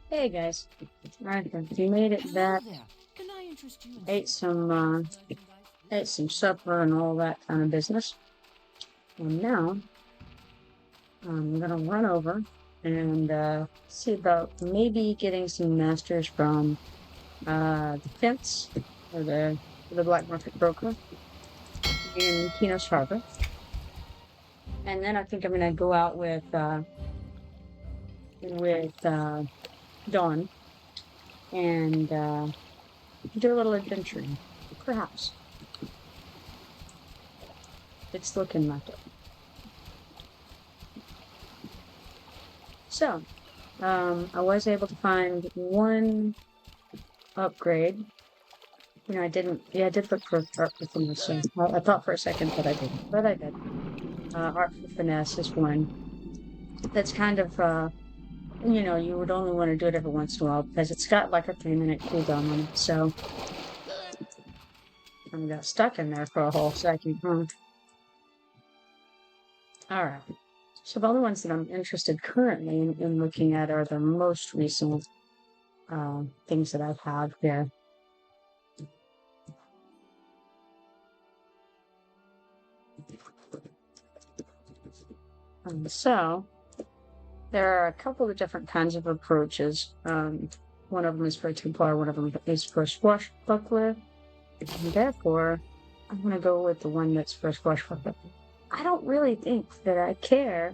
Hey guys. Alright, we made it back. Ate some supper and all that kind of business. And now I'm gonna run over and see about maybe getting some masters from the fence or the black market broker in Kino's Harbor. And then I think I'm gonna go out with Dawn and do a little adventuring. Perhaps. It's looking like it. So, I was able to find one upgrade. You know, I did look for art for finesse. I thought for a second that I didn't, but I did. Art for finesse is one that's kind of, you would only want to do it every once in a while because it's got like a 3-minute cooldown on it. So, I got stuck in there for a whole second. Alright. So the only ones that I'm interested currently in looking at are the most recent things that I've had here. So there are a couple of different kinds of approaches. One of them is for Templar, one of them is for swashbuckler. And therefore, I'm going to go with the one that's for swashbuckler. I don't really think that I care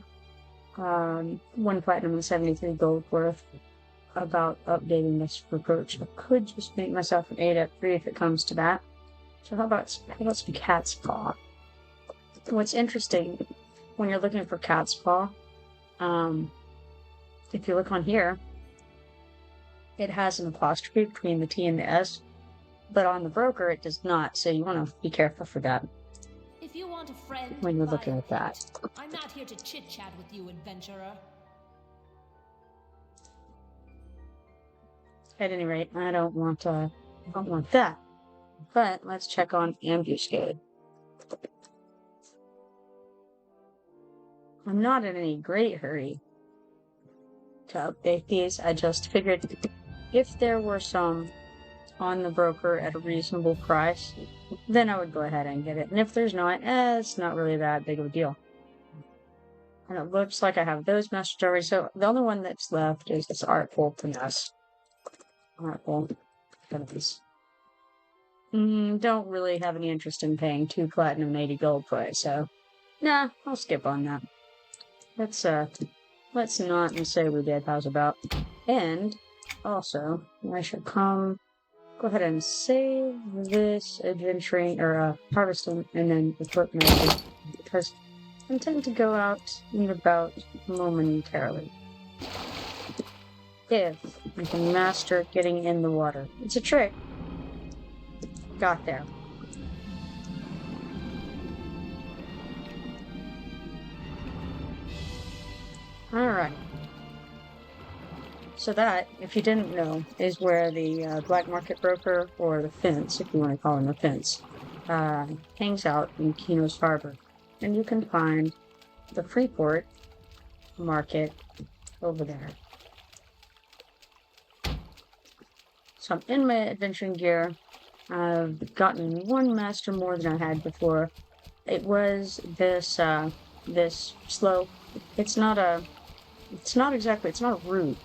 1 platinum and 73 gold worth about updating this approach. I could just make myself an 8 at 3 if it comes to that. So how about some cat's paw? What's interesting when you're looking for cat's paw, if you look on here, it has an apostrophe between the T and the S, but on the broker it does not, so you want to be careful for that. If you want a friend, when you're looking at that. I'm not here to chit-chat with you, adventurer. At any rate, I don't want that. But let's check on ambuscade. I'm not in any great hurry to update these. I just figured if there were some on the broker at a reasonable price, then I would go ahead and get it. And if there's not, it's not really that big of a deal. And it looks like I have those masters already. So the only one that's left is this Artful Finesse. Artful Finesse. Don't really have any interest in paying 2 platinum and 80 gold for it, so nah, I'll skip on that. Let's not and say we did. How's about? And also, I should go ahead and save this adventuring or harvesting and then equip magic because I intend to go out and about momentarily. If I can master getting in the water. It's a trick. Got there. Alright. So that, if you didn't know, is where the black market broker, or the fence, if you want to call him a fence, hangs out in Kino's Harbor. And you can find the Freeport market over there. So I'm in my adventuring gear. I've gotten 1 master more than I had before. It was this slow. It's not a route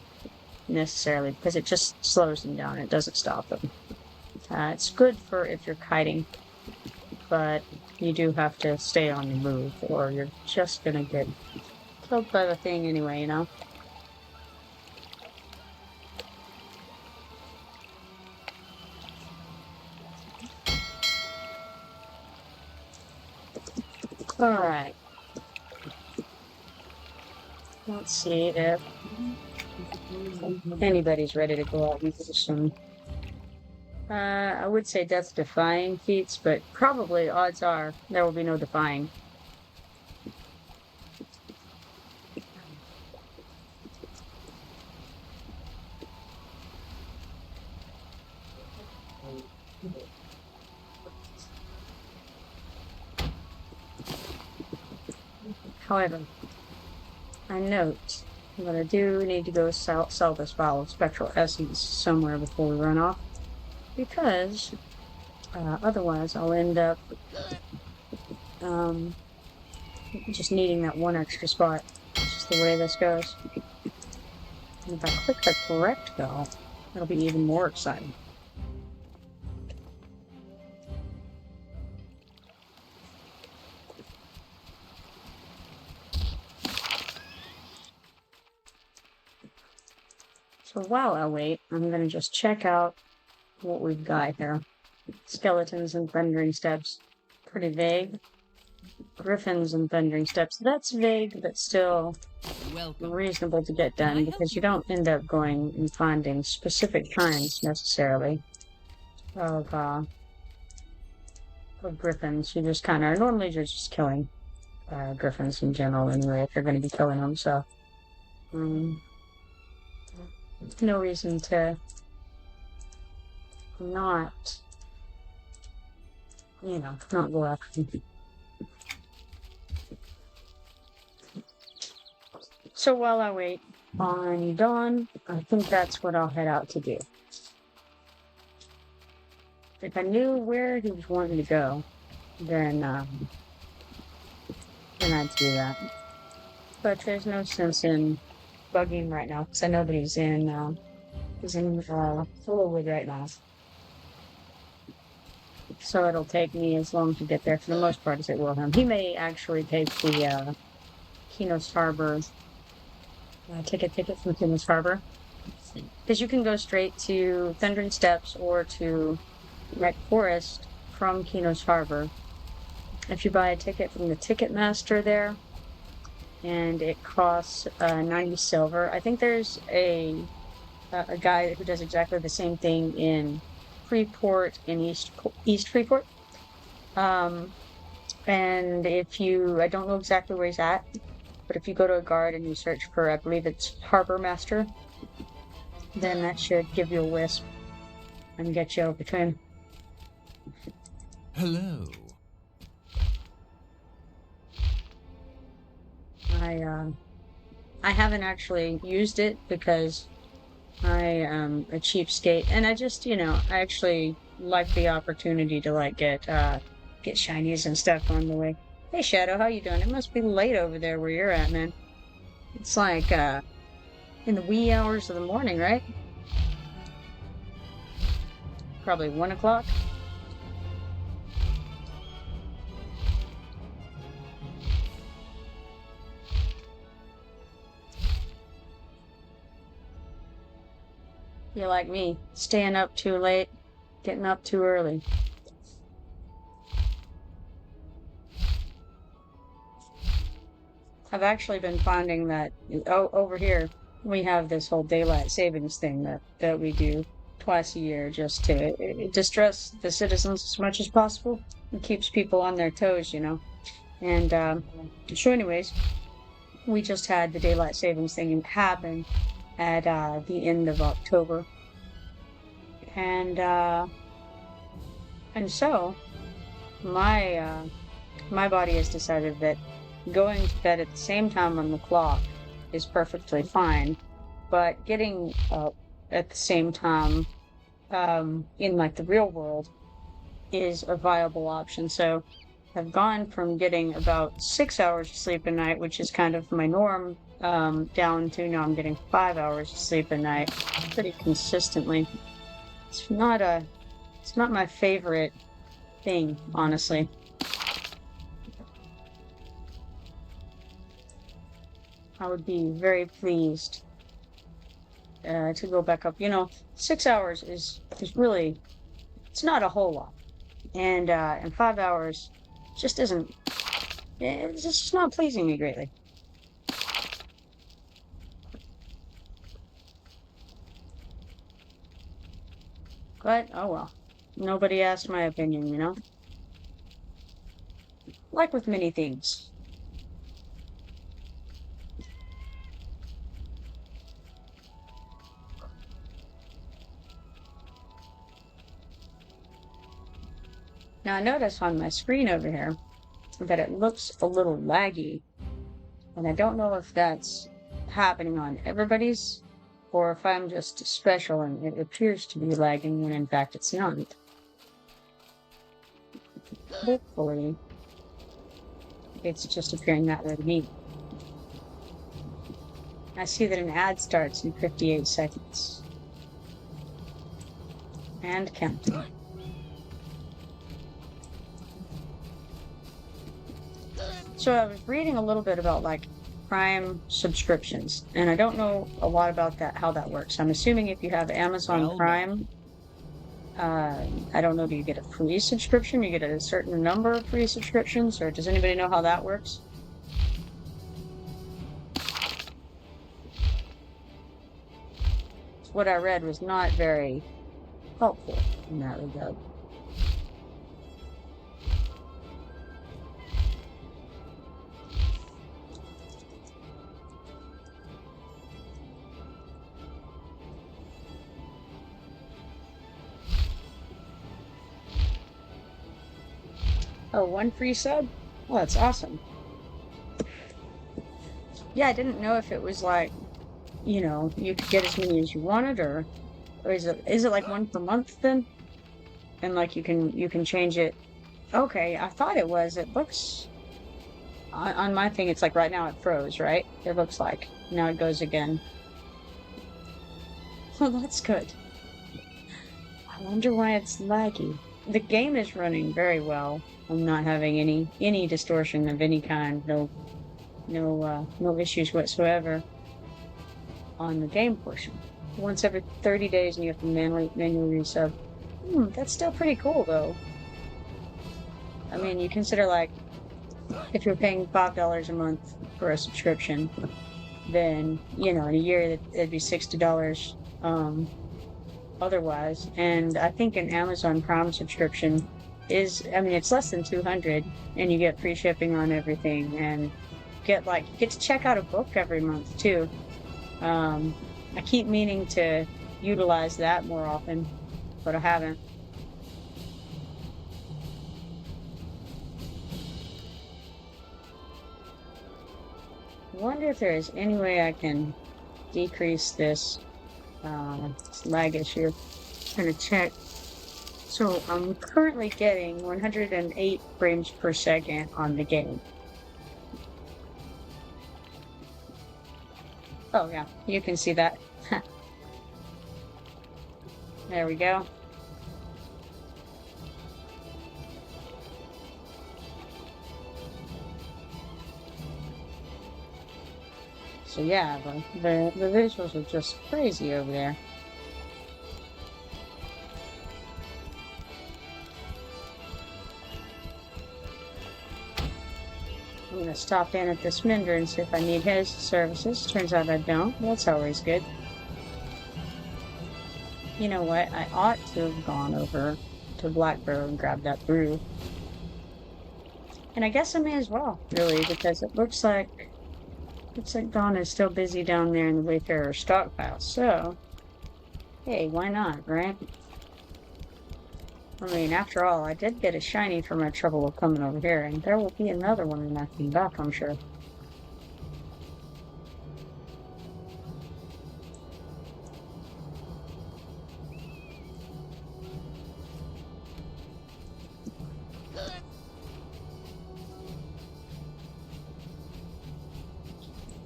necessarily because it just slows them down. It doesn't stop them. It's good for if you're kiting, but you do have to stay on the move or you're just gonna get killed by the thing anyway, you know? Alright. Let's see if anybody's ready to go out and do some, I would say death-defying feats, but probably odds are there will be no defying. However, I note But I do need to go sell this vial of spectral essence somewhere before we run off, because otherwise I'll end up just needing that one extra spot. It's just the way this goes. And if I click the correct bell, it'll be even more exciting. So while I wait, I'm going to just check out what we've got here. Skeletons and Thundering Steppes. Pretty vague. Griffins and Thundering Steppes. That's vague, but still reasonable to get done, because you don't end up going and finding specific kinds, necessarily, of griffins. You just kind of... Normally you're just killing griffins in general, anyway, if you're going to be killing them, so... no reason to not, not go after them. So while I wait on dawn, I think that's what I'll head out to do. If I knew where he was wanting to go, then I'd do that. But there's no sense in bugging right now, because I know that he's in Fullwood right now. So it'll take me as long to get there, for the most part, as it will him. He may actually take the Kenos Harbor ticket from Kenos Harbor, because you can go straight to Thundering Steppes or to Wreck Forest from Kenos Harbor. If you buy a ticket from the Ticketmaster there, and it costs 90 silver. I think there's a guy who does exactly the same thing in Freeport, in East Freeport. And if you... I don't know exactly where he's at, but if you go to a guard and you search for, I believe it's Harbor Master, then that should give you a wisp and get you over to him. Hello. I haven't actually used it because I am a cheapskate, and I just, I actually like the opportunity to get shinies and stuff on the way. Hey Shadow, how you doing? It must be late over there where you're at, man. It's like in the wee hours of the morning, right? Probably 1 o'clock. You're like me, staying up too late, getting up too early. I've actually been finding that over here we have this whole daylight savings thing that we do twice a year, just to distress the citizens as much as possible. It keeps people on their toes, And so anyways, we just had the daylight savings thing happen at the end of October, and so my body has decided that going to bed at the same time on the clock is perfectly fine, but getting up at the same time in the real world is a viable option. So I've gone from getting about 6 hours of sleep a night, which is kind of my norm, down to now I'm getting 5 hours of sleep a night pretty consistently. It's not my favorite thing, honestly. I would be very pleased to go back up. 6 hours is really, it's not a whole lot, and 5 hours just isn't. It's just not pleasing me greatly. But, oh well. Nobody asked my opinion, Like with many things. Now I notice on my screen over here that it looks a little laggy. And I don't know if that's happening on everybody's, or if I'm just special and it appears to be lagging when in fact it's not. Hopefully, it's just appearing that way to me. I see that an ad starts in 58 seconds. And counting. So I was reading a little bit about, like, Prime subscriptions, and I don't know a lot about that, how that works. I'm assuming if you have Amazon Prime, I don't know, do you get a free subscription? You get a certain number of free subscriptions, or does anybody know how that works? What I read was not very helpful in that regard. Oh, one free sub? Well, that's awesome. Yeah, I didn't know if it was like, you know, you could get as many as you wanted, or is it like one per month then? And like you can change it. Okay, I thought it was. It looks on my thing. It's like right now it froze, right? It looks like now it goes again. Well, that's good. I wonder why it's laggy. The game is running very well. I'm not having any distortion of any kind. No issues whatsoever on the game portion. Once every 30 days, and you have to manually resub. That's still pretty cool, though. I mean, you consider, like, if you're paying $5 a month for a subscription, then, you know, in a year it'd be $60 otherwise. And I think an Amazon Prime subscription is, I mean, it's less than $200, and you get free shipping on everything, and you get to check out a book every month too. I keep meaning to utilize that more often, but I haven't. I wonder if there is any way I can decrease this lag issue. I'm gonna check. So I'm currently getting 108 frames per second on the game. Oh yeah, you can see that. There we go. So yeah, the visuals are just crazy over there. I'm gonna stop in at this Minder and see if I need his services. Turns out I don't. That's always good. You know what? I ought to have gone over to Blackborough and grabbed that brew. And I guess I may as well, really, because it looks like Dawn is still busy down there in the Wayfarer stockpile. So, hey, why not, right? I mean, after all, I did get a shiny for my trouble of coming over here, and there will be another one when I come back, I'm sure.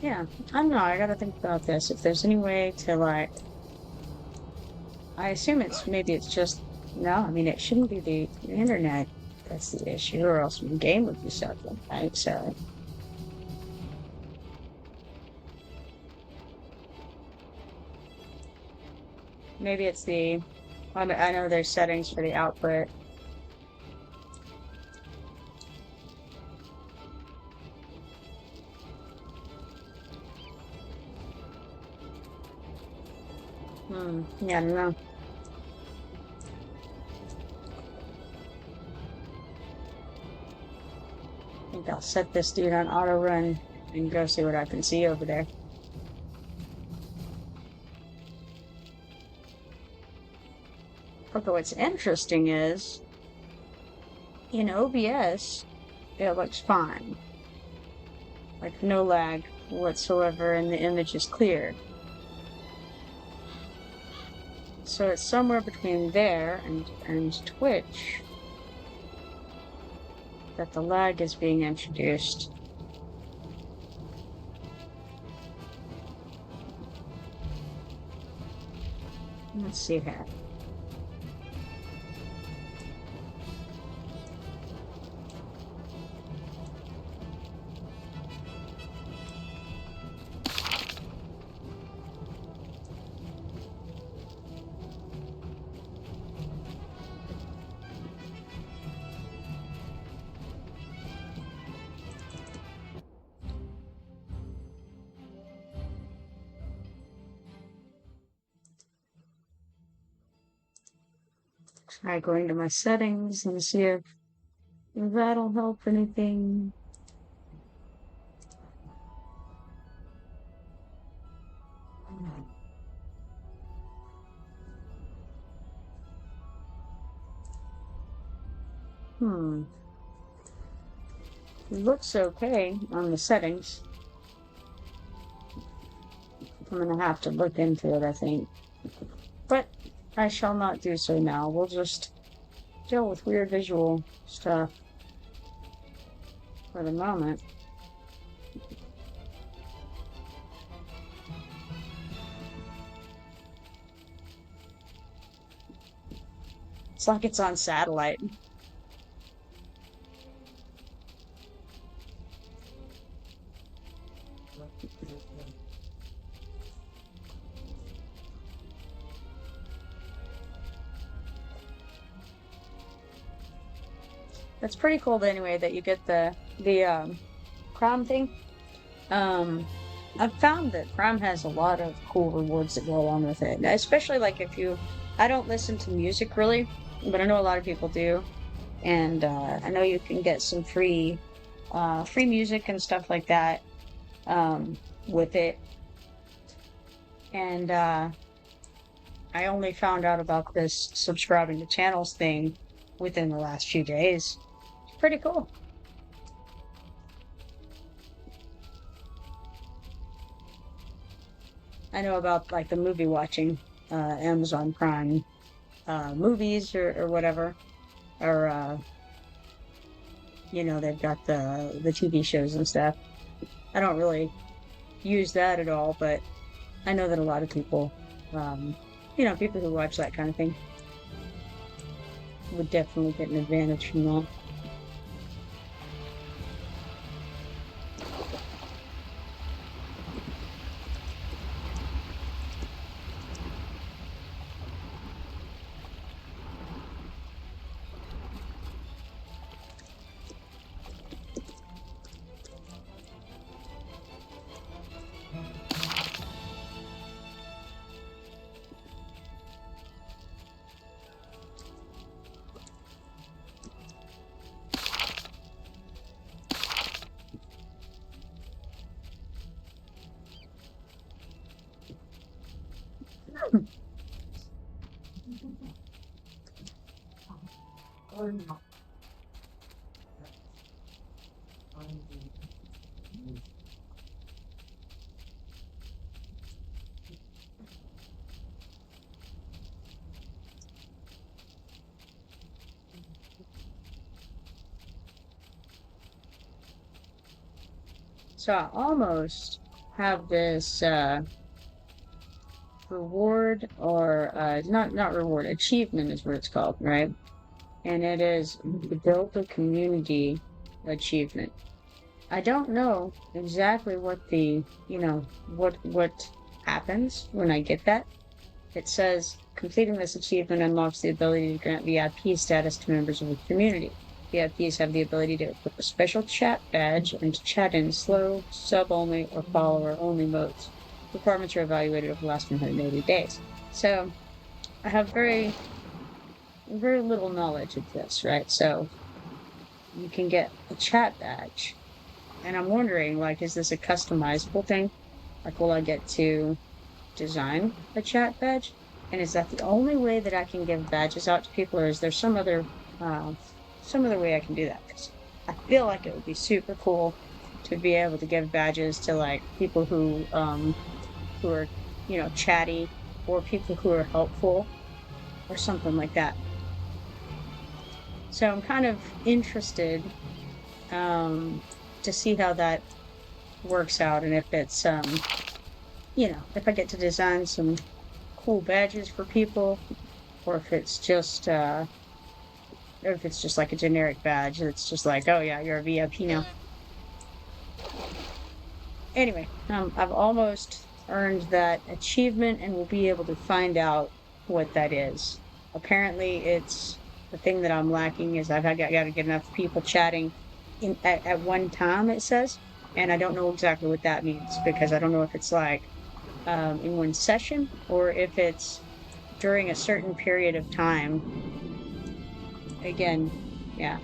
Yeah, I don't know, I gotta think about this. If there's any way to, like... I assume maybe it's just... No, I mean, it shouldn't be the internet that's the issue, or else the game would be suffering, right? So... Maybe it's the... I know there's settings for the output. Yeah, I don't know. I think I'll set this dude on auto run and go see what I can see over there. Although what's interesting is, in OBS, it looks fine. Like, no lag whatsoever, and the image is clear. So it's somewhere between there and Twitch that the lag is being introduced. Let's see here. Try going to my settings and see if that'll help anything. It looks okay on the settings. I'm gonna have to look into it, I think. But I shall not do so now. We'll just deal with weird visual stuff for the moment. It's like it's on satellite. It's pretty cool anyway that you get the prom thing. I've found that prom has a lot of cool rewards that go along with it, especially like if you. I don't listen to music really, but I know a lot of people do, and I know you can get some free music and stuff like that with it. And I only found out about this subscribing to channels thing within the last few days. It's pretty cool. I know about like the movie watching, Amazon Prime movies or whatever, or they've got the TV shows and stuff. I don't really use that at all, but I know that a lot of people, people who watch that kind of thing would definitely get an advantage from that. So I almost have this reward, or not reward, achievement is what it's called, right? And it is the Build a Community achievement. I don't know exactly what the, what happens when I get that. It says, completing this achievement unlocks the ability to grant VIP status to members of the community. VIPs have the ability to equip a special chat badge and to chat in slow, sub-only, or follower-only modes. Requirements are evaluated over the last 180 days. So, I have very, very little knowledge of this, right? So, you can get a chat badge. And I'm wondering, is this a customizable thing? Will I get to design a chat badge? And is that the only way that I can give badges out to people, or is there some other way I can do that? Because I feel like it would be super cool to be able to give badges to like people who are, you know, chatty, or people who are helpful, or something like that. So I'm kind of interested to see how that works out, and if it's you know, if I get to design some cool badges for people, or if it's just like a generic badge that's just like, oh yeah, you're a VIP now. Anyway, I've almost earned that achievement, and we'll be able to find out what that is. Apparently, it's the thing that I'm lacking is I've got to get enough people chatting at one time, it says, and I don't know exactly what that means, because I don't know if it's like in one session, or if it's during a certain period of time. Again, yeah.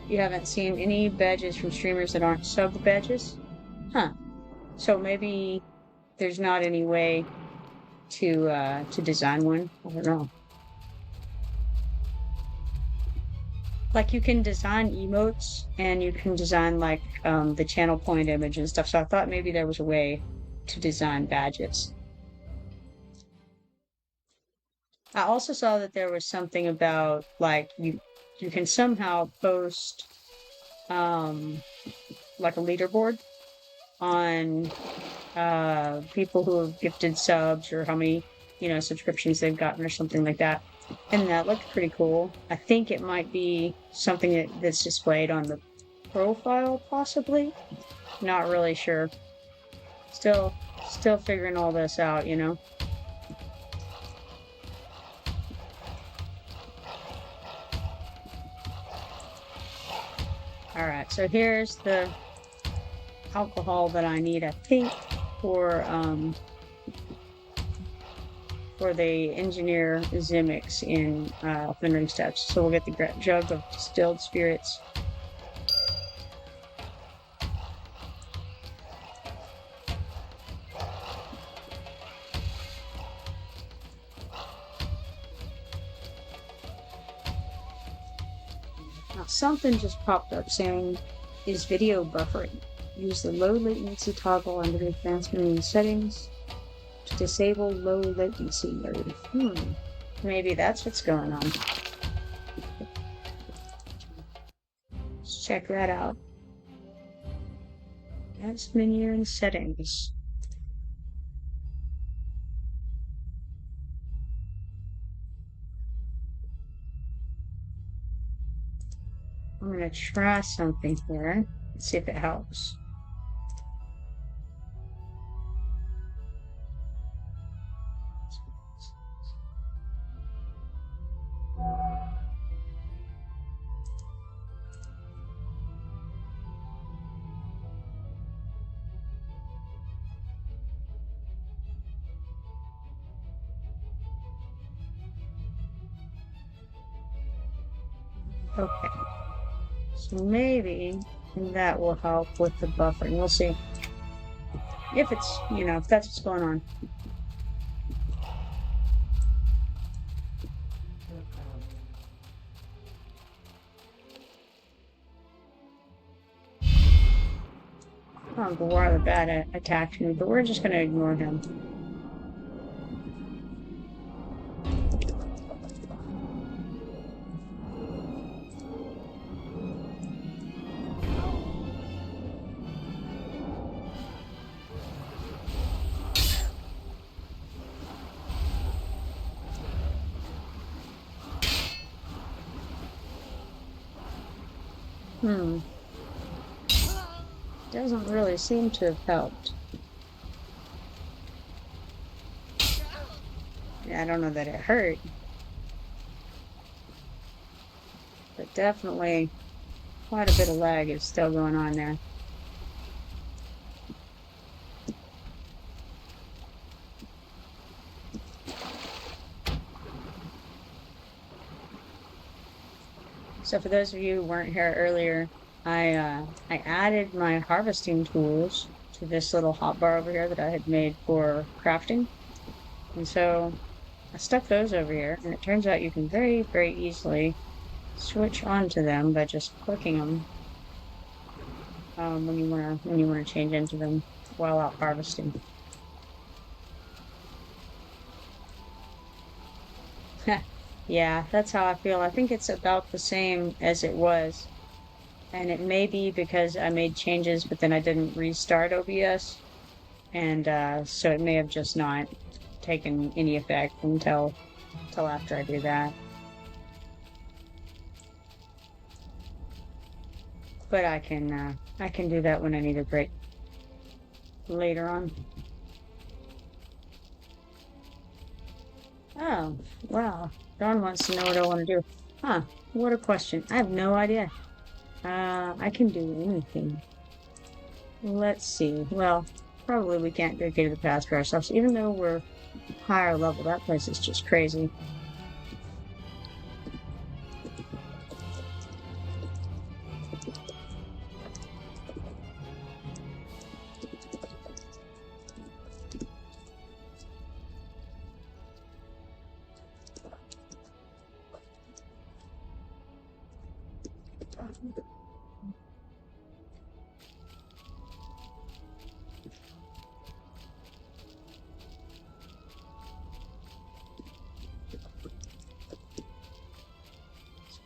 You haven't seen any badges from streamers that aren't sub badges? Huh. So maybe there's not any way to design one. I don't know. Like, you can design emotes, and you can design like the channel point image and stuff. So I thought maybe there was a way to design badges. I also saw that there was something about like you can somehow post like a leaderboard on people who have gifted subs, or how many, you know, subscriptions they've gotten, or something like that. And that looked pretty cool. I think it might be something that's displayed on the profile, possibly. Not really sure. Still figuring all this out, you know. Alright, so here's the alcohol that I need, I think, for the engineer Zimix in Thundering Steppes. So we'll get the jug of distilled spirits. Now something just popped up saying, is video buffering? Use the low latency toggle under the advanced menu settings to disable low latency mode. Maybe that's what's going on. Let's check that out. Advanced menu and settings. I'm gonna try something here. Let's see if it helps. Okay. So maybe that will help with the buffering. We'll see. If it's, you know, if that's what's going on. Oh, Gwar the Bad attacked me, but we're just going to ignore him. Doesn't really seem to have helped. Yeah, I don't know that it hurt. But definitely quite a bit of lag is still going on there. So for those of you who weren't here earlier, I added my harvesting tools to this little hotbar over here that I had made for crafting. And so I stuck those over here, and it turns out you can very, very easily switch onto them by just clicking them. when you wanna change into them while out harvesting. Yeah, that's how I feel. I think it's about the same as it was. And it may be because I made changes, but then I didn't restart OBS. And so it may have just not taken any effect until after I do that. But I can do that when I need a break later on. Oh, wow. Dawn wants to know what I want to do. Huh, what a question. I have no idea. I can do anything. Let's see. Well, probably we can't go get to the path for ourselves, even though we're higher level. That place is just crazy.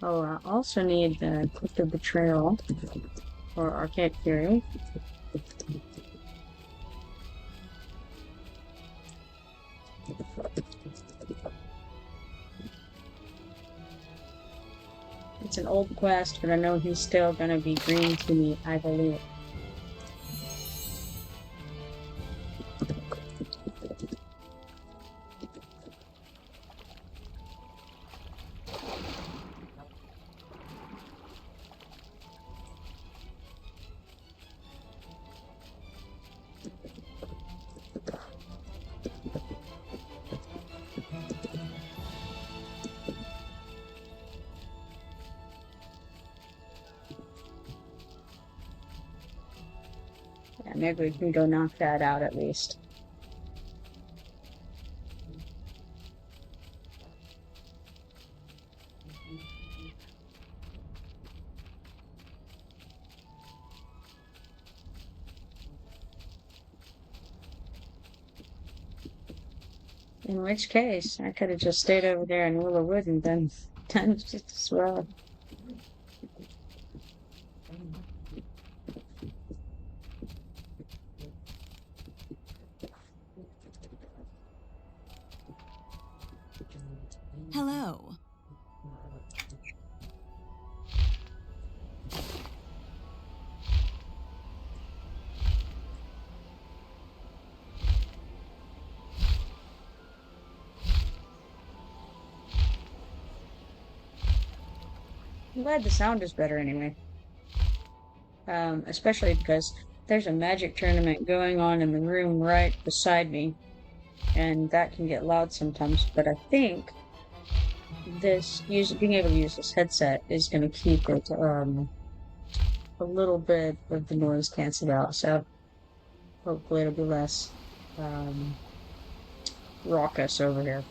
Oh, I also need the Crypt of Betrayal or Archaic Fury. It's an old quest, but I know he's still gonna be green to me, I believe. Yeah, maybe we can go knock that out at least. In which case, I could have just stayed over there in Willow Wood and done just as well. Hello. I'm glad the sound is better anyway. Especially because there's a magic tournament going on in the room right beside me, and that can get loud sometimes, but I think being able to use this headset is going to keep it, a little bit of the noise canceled out, so hopefully it'll be less, raucous over here.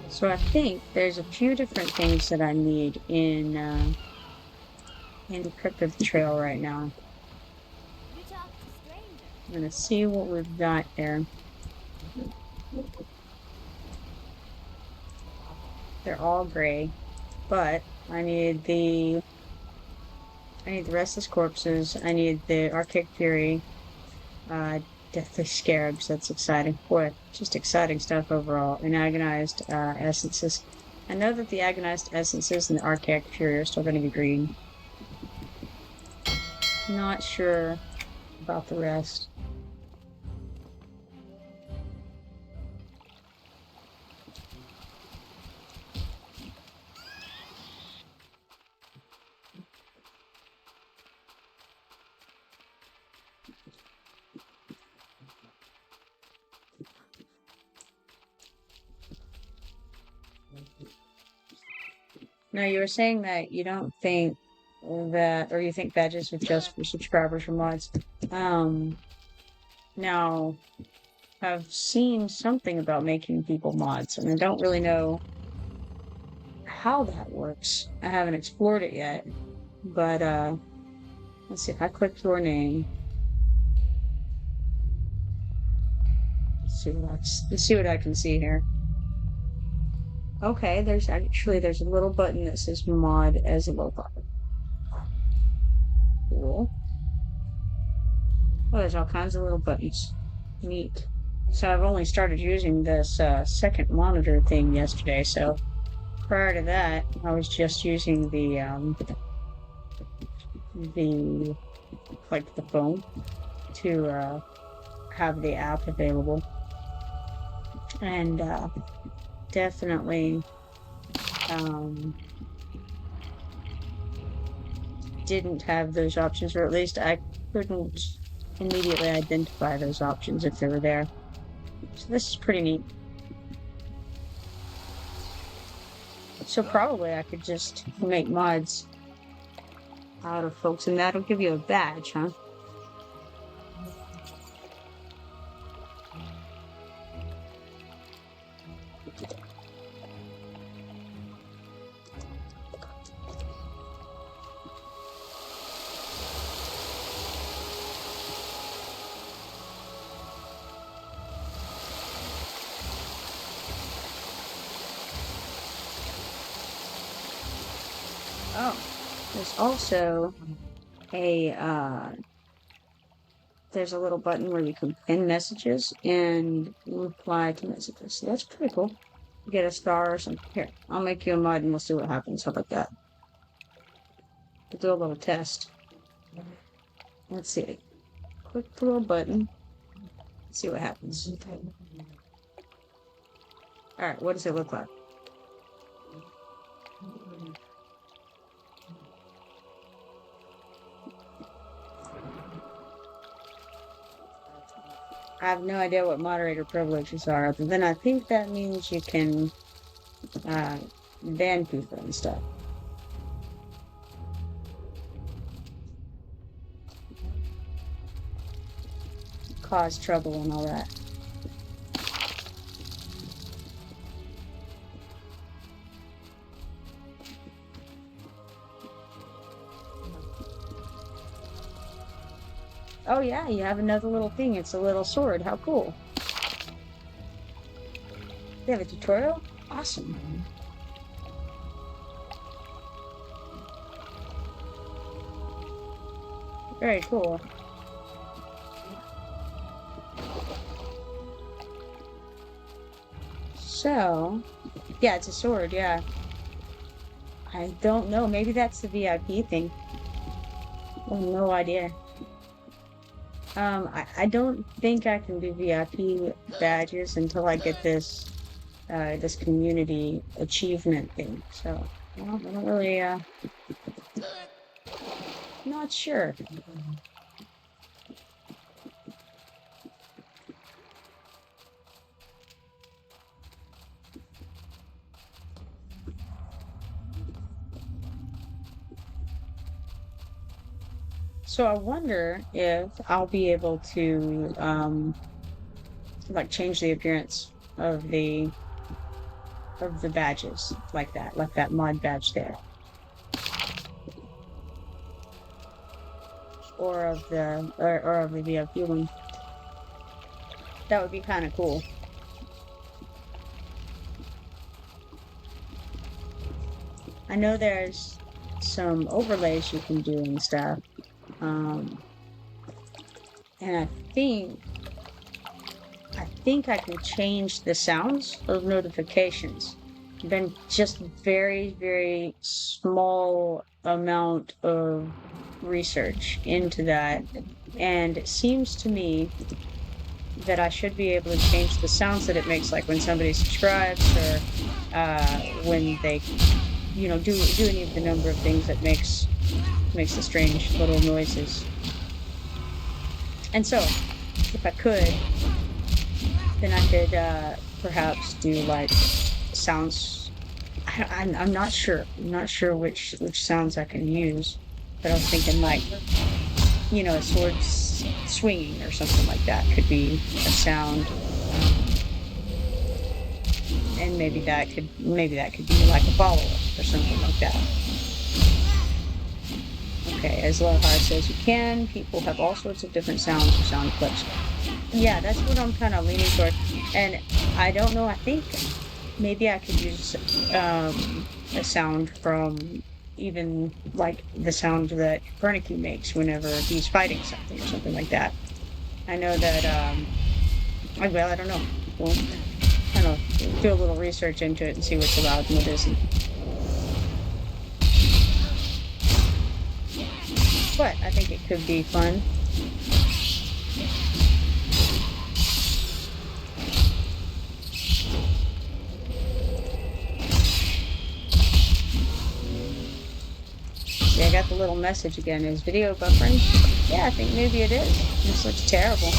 So I think there's a few different things that I need in Crypt of Betrayal right now. You talk to strangers. I'm gonna see what we've got there. They're all gray, but I need the Restless Corpses, I need the Archaic Fury, Deathly Scarabs, that's exciting. Boy, just exciting stuff overall. And Agonized Essences. I know that the Agonized Essences and the Archaic Fury are still going to be green. Not sure about the rest. Now, you were saying that you don't think that, or you think badges are just for subscribers or mods. Now, I've seen something about making people mods, and I don't really know how that works. I haven't explored it yet, but let's see if I click your name. Let's see what I can see here. Okay, there's a little button that says mod as a logo. Cool. Oh, there's all kinds of little buttons. Neat. So I've only started using this second monitor thing yesterday, so prior to that, I was just using the phone to have the app available. And definitely didn't have those options, or at least I couldn't immediately identify those options if they were there. So this is pretty neat. So probably I could just make mods out of folks, and that'll give you a badge, huh? Oh, there's also there's a little button where you can pin messages and reply to messages. So that's pretty cool. You get a star or something. Here, I'll make you a mod and we'll see what happens. How about that? We'll do a little test. Let's see. Click the little button. Let's see what happens. Alright, what does it look like? I have no idea what moderator privileges are, other than I think that means you can ban people and stuff. Cause trouble and all that. Oh yeah, you have another little thing. It's a little sword. How cool. They have a tutorial? Awesome. Very cool. So, yeah, it's a sword, yeah. I don't know. Maybe that's the VIP thing. I have no idea. I don't think I can do VIP badges until I get this this community achievement thing. So, well, I don't really not sure. So I wonder if I'll be able to like change the appearance of the badges like that mod badge there, or of the VIP one. That would be kind of cool. I know there's some overlays you can do and stuff. And I think I can change the sounds of notifications. Then just very, very small amount of research into that, and it seems to me that I should be able to change the sounds that it makes, like when somebody subscribes, or when they, you know, do any of the number of things that makes the strange little noises. And so, if I could, then I could perhaps do like sounds. I'm not sure. I'm not sure which sounds I can use, but I was thinking like, you know, a sword swinging or something like that could be a sound, and maybe that could be like a follow-up or something like that. Okay, as low hard as you can. People have all sorts of different sounds or sound clips. Yeah, that's what I'm kind of leaning toward. And I don't know. I think maybe I could use a sound from even like the sound that Copernicus makes whenever he's fighting something or something like that. I know that. Well, I don't know. We'll kind of do a little research into it and see what's allowed and what isn't. But I think it could be fun. Yeah, I got the little message again. Is video buffering? Yeah, I think maybe it is. This looks terrible.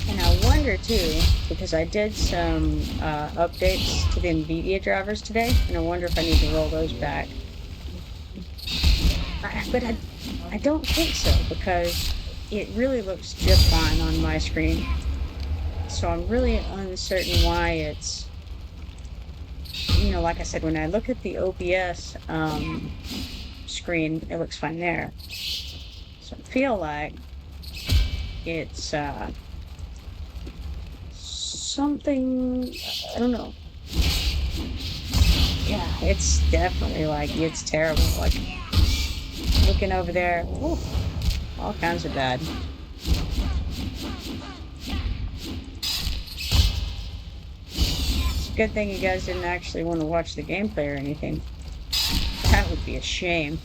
And I wonder too, because I did some updates to the NVIDIA drivers today, and I wonder if I need to roll those back. But I don't think so, because it really looks just fine on my screen. So I'm really uncertain why it's, you know, like I said, when I look at the OBS screen, it looks fine there. So I feel like it's something, I don't know. Yeah, it's definitely like, it's terrible. Like, looking over there, ooh, all kinds of bad. It's a good thing you guys didn't actually want to watch the gameplay or anything. That would be a shame.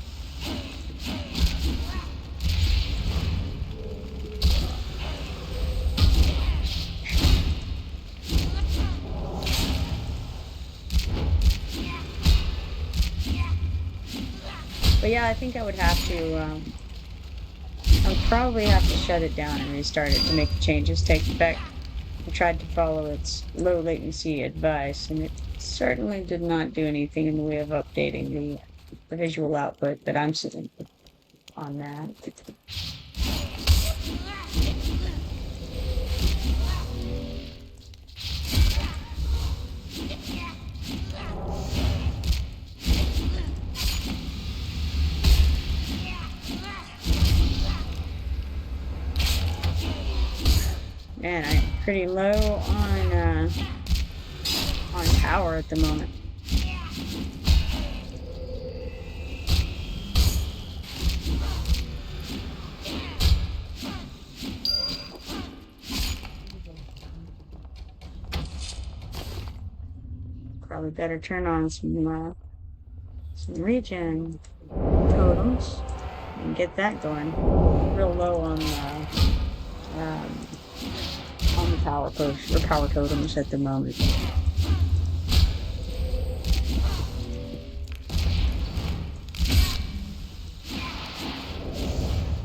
But yeah, I think I would have to, I would probably have to shut it down and restart it to make the changes take effect. I tried to follow its low latency advice, and it certainly did not do anything in the way of updating the visual output, but I'm sitting on that. Man, I'm pretty low on power at the moment. Probably better turn on some regen totems and get that going. Real low on the power push or power totems at the moment.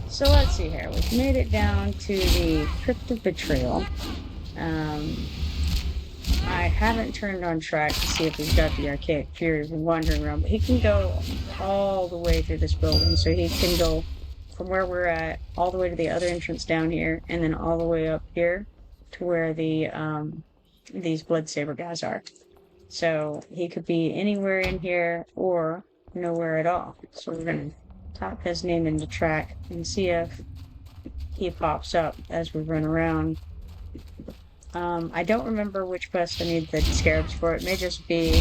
So let's see here. We've made it down to the Crypt of Betrayal. I haven't turned on track to see if he's got the archaic fury wandering around, but he can go all the way through this building. So he can go from where we're at all the way to the other entrance down here, and then all the way up here to where the these Bloodsaber guys are. So he could be anywhere in here or nowhere at all. So we're gonna type his name into track and see if he pops up as we run around. I don't remember which quest I need the scarabs for. It may just be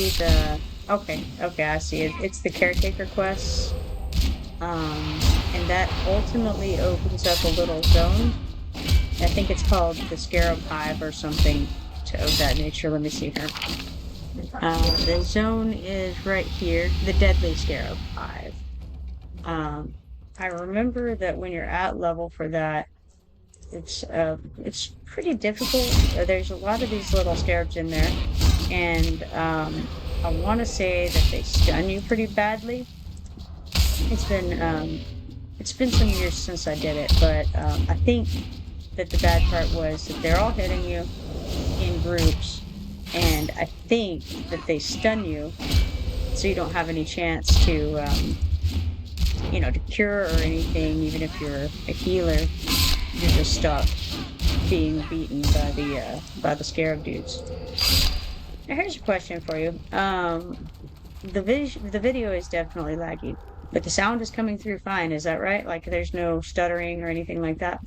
the okay, I see it. It's the caretaker quest. And that ultimately opens up a little zone. I think it's called the Scarab Hive or something of that nature. Let me see here. The zone is right here, the Deadly Scarab Hive. I remember that when you're at level for that, it's pretty difficult. There's a lot of these little scarabs in there, and I want to say that they stun you pretty badly. It's been some years since I did it, but I think that the bad part was that they're all hitting you in groups, and I think that they stun you, so you don't have any chance to, to cure or anything. Even if you're a healer, you're just stuck being beaten by the scarab dudes. Now, here's a question for you. The video is definitely laggy, but the sound is coming through fine. Is that right? Like, there's no stuttering or anything like that?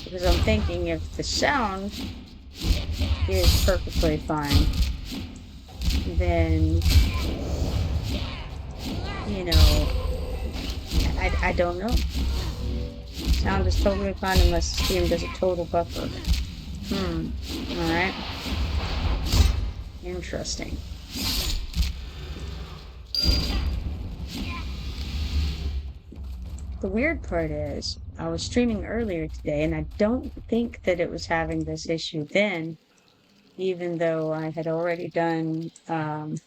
Because I'm thinking if the sound is perfectly fine, then, I don't know. Sound is totally fine unless the stream does a total buffer. Alright. Interesting. The weird part is, I was streaming earlier today, and I don't think that it was having this issue then, even though I had already done, I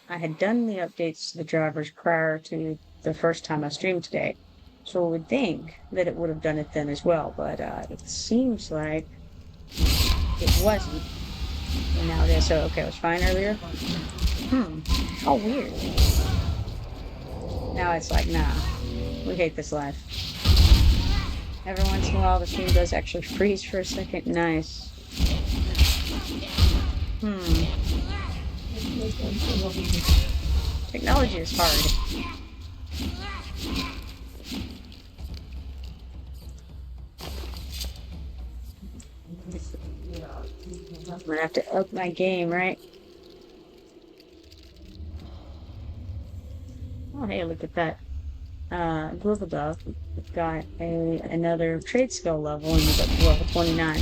had done the updates to the drivers prior to the first time I streamed today. So I would think that it would have done it then as well, but it seems like it wasn't. And now it is. So, okay, it was fine earlier. How weird. Now it's like, nah, we hate this life. Every once in a while, the stream does actually freeze for a second. Nice. Technology is hard. I'm gonna have to up my game, right? Oh, hey, look at that. Glubadov got another trade skill level and he's up to level 29.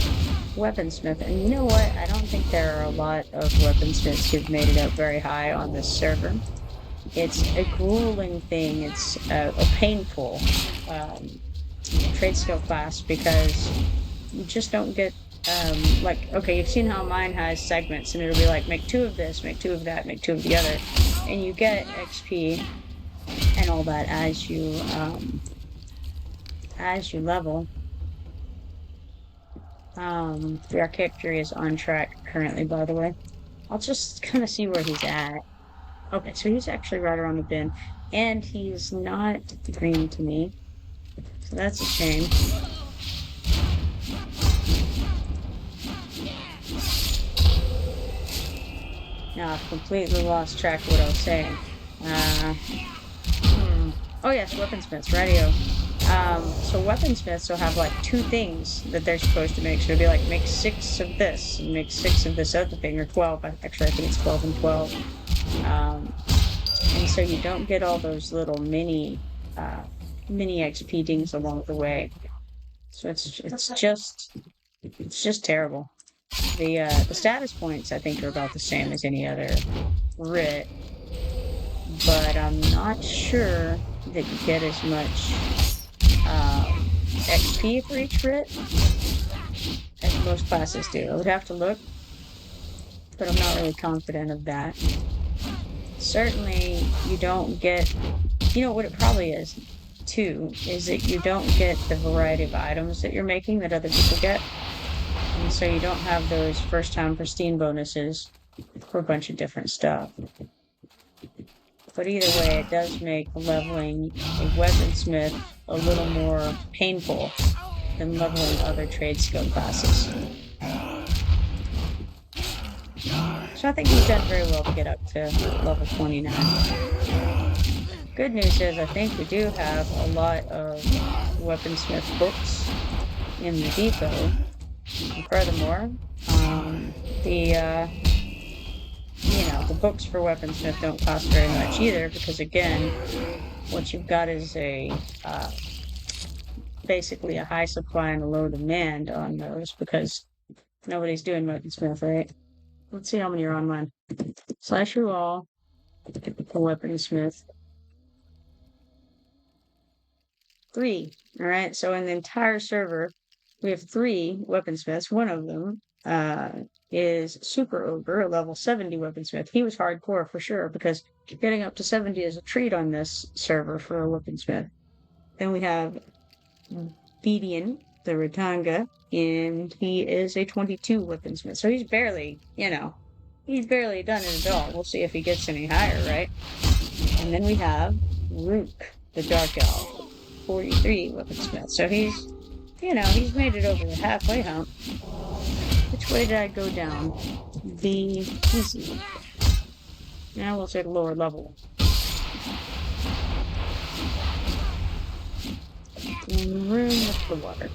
Weaponsmith. And you know what? I don't think there are a lot of weaponsmiths who've made it up very high on this server. It's a grueling thing. It's a painful trade skill class because you just don't get okay, you've seen how mine has segments and it'll be like, make 2 of this, make 2 of that, make 2 of the other, and you get XP and all that as you level. The archaic fury is on track currently, by the way. I'll just kind of see where he's at. Okay, so he's actually right around the bend, and he's not green to me, so that's a shame. Now I've completely lost track of what I was saying. Oh yes, weaponsmiths, radio. So weaponsmiths will have like 2 things that they're supposed to make. So it'll be like, make 6 of this, and make 6 of this other thing, or 12. Actually, I think it's 12 and 12. And so you don't get all those little mini XP dings along the way. So it's just terrible. The status points, I think, are about the same as any other writ, but I'm not sure that you get as much XP for each writ as most classes do. I would have to look, but I'm not really confident of that. Certainly, you don't get, what it probably is, too, is that you don't get the variety of items that you're making that other people get. And so you don't have those first-time pristine bonuses for a bunch of different stuff. But either way, it does make leveling a weaponsmith a little more painful than leveling other trade skill classes. So I think he's done very well to get up to level 29. Good news is I think we do have a lot of weaponsmith books in the depot. And furthermore, the books for weaponsmith don't cost very much either, because again, what you've got is basically a high supply and a low demand on those, because nobody's doing weaponsmith, right? Let's see how many are on mine. Slash you all for weaponsmith. 3. All right. So in the entire server, we have 3 weaponsmiths. One of them is Super Ogre, a level 70 weaponsmith. He was hardcore for sure, because getting up to 70 is a treat on this server for a weaponsmith. Then we have Bedian, the Ratanga, and he is a 22 weaponsmith. So he's barely, he's barely done it at all. We'll see if he gets any higher, right? And then we have Rook, the Dark Elf, 43 weaponsmith. So he's, he's made it over the halfway hump. Which way did I go down? The easy. Now we'll take lower level. In the room with the water.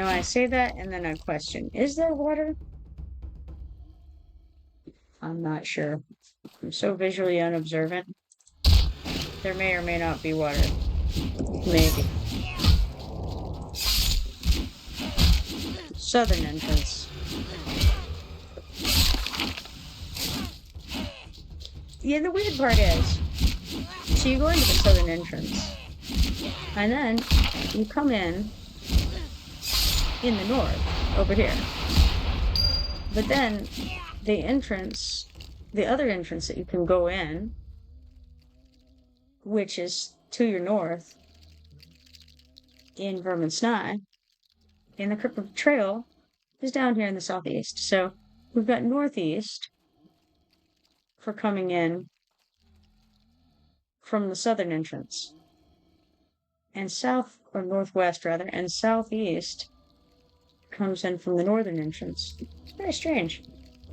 I say that and then I question, is there water? I'm not sure. I'm so visually unobservant. There may or may not be water. Maybe. Southern entrance. Yeah, the weird part is, so you go into the southern entrance, and then you come in the north, over here. But then the other entrance that you can go in, which is to your north, in Vermin's Nigh, in the Crypt of Betrayal, is down here in the southeast. So we've got northeast for coming in from the southern entrance, and south, or northwest rather, and southeast comes in from the northern entrance. It's very strange.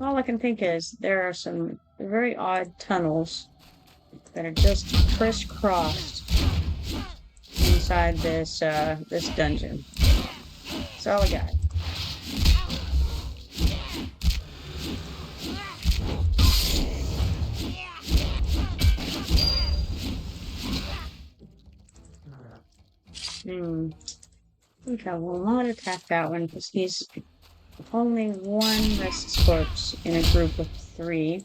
All I can think is there are some very odd tunnels that are just crisscrossed inside this this dungeon. That's all I got. Okay, I will not attack that one because he's only one restless corpse in a group of 3.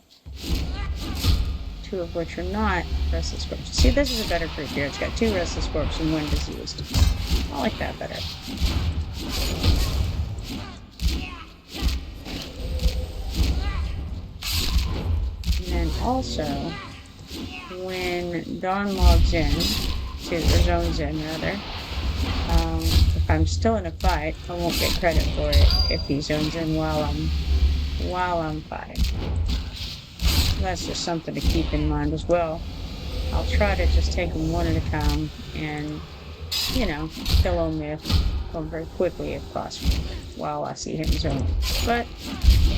2 of which are not restless corpses. See, this is a better group here. It's got 2 restless corpses and 1 diseased. I like that better. And then also, when Dawn logs in, or zones in rather, if I'm still in a fight, I won't get credit for it if he zones in while I'm fighting. That's just something to keep in mind as well. I'll try to just take them one at a time and, kill them very quickly if possible while I see him zone. But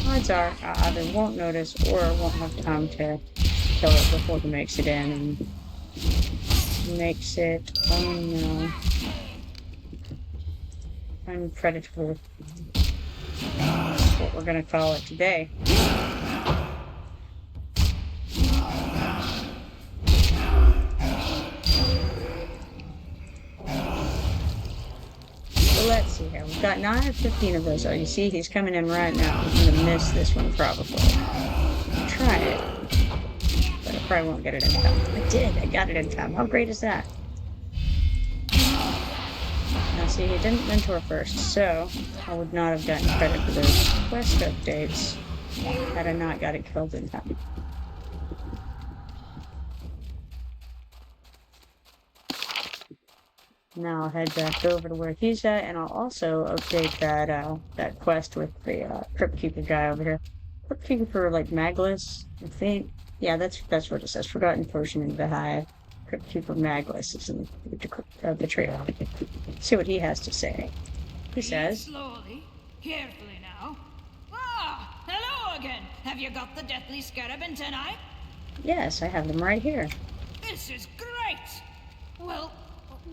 odds are I either won't notice or won't have time to kill it before he makes it in and makes it, unpredictable. That's what we're going to call it today. So let's see here. We've got 9 or 15 of those. Oh, you see, he's coming in right now. I'm going to miss this one probably. I'll try it. But I probably won't get it in time. I did. I got it in time. How great is that? Now see, he didn't mentor first, so I would not have gotten credit for those quest updates had I not got it killed in time. Now I'll head back over to where he's at, and I'll also update that quest with the Cryptkeeper guy over here. Cryptkeeper, Magus, I think. Yeah, that's what it says. Forgotten portion of the hive. Cryptkeeper Magus is in the Betrayal. See what he has to say. He says, slowly, carefully now. Ah, hello again. Have you got the deathly scarab in tonight? Yes, I have them right here. This is great. Well,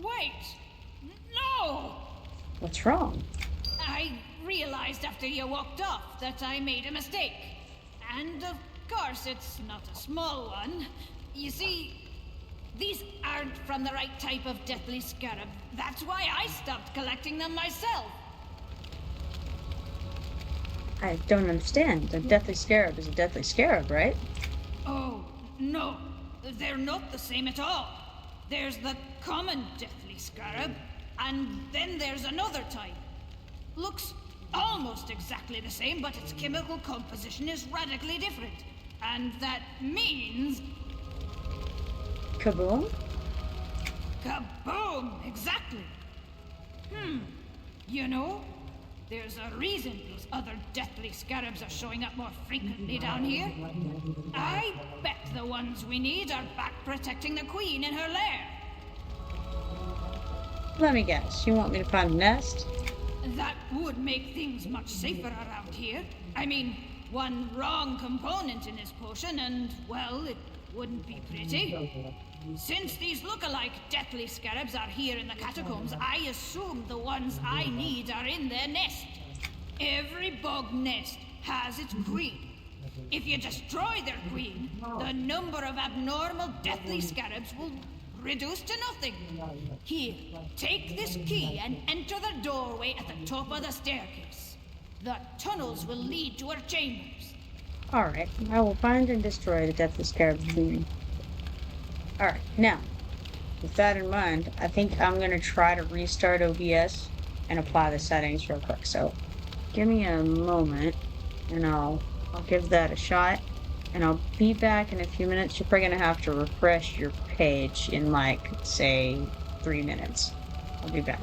wait. No! What's wrong? I realized after you walked off that I made a mistake. And of course, it's not a small one. You see, these aren't from the right type of deathly scarab. That's why I stopped collecting them myself. I don't understand. A deathly scarab is a deathly scarab, right? Oh, no. They're not the same at all. There's the common deathly deathly scarab, and then there's another type. Looks almost exactly the same, but its chemical composition is radically different. And that means... Kaboom? Kaboom! Exactly! You know, there's a reason these other deathly scarabs are showing up more frequently down here. I bet the ones we need are back protecting the queen in her lair. Let me guess. You want me to find a nest? That would make things much safer around here. I mean, one wrong component in this potion and, well, it wouldn't be pretty. Since these look-alike deathly scarabs are here in the catacombs, I assume the ones I need are in their nest. Every bog nest has its queen. If you destroy their queen, the number of abnormal deathly scarabs will reduce to nothing. Here, take this key and enter the doorway at the top of the staircase. The tunnels will lead to her chambers. Alright, I will find and destroy the deathly scarab queen. Alright, now, with that in mind, I think I'm going to try to restart OBS and apply the settings real quick. So, give me a moment, and I'll give that a shot, and I'll be back in a few minutes. You're probably going to have to refresh your page in, like, say, 3 minutes. I'll be back.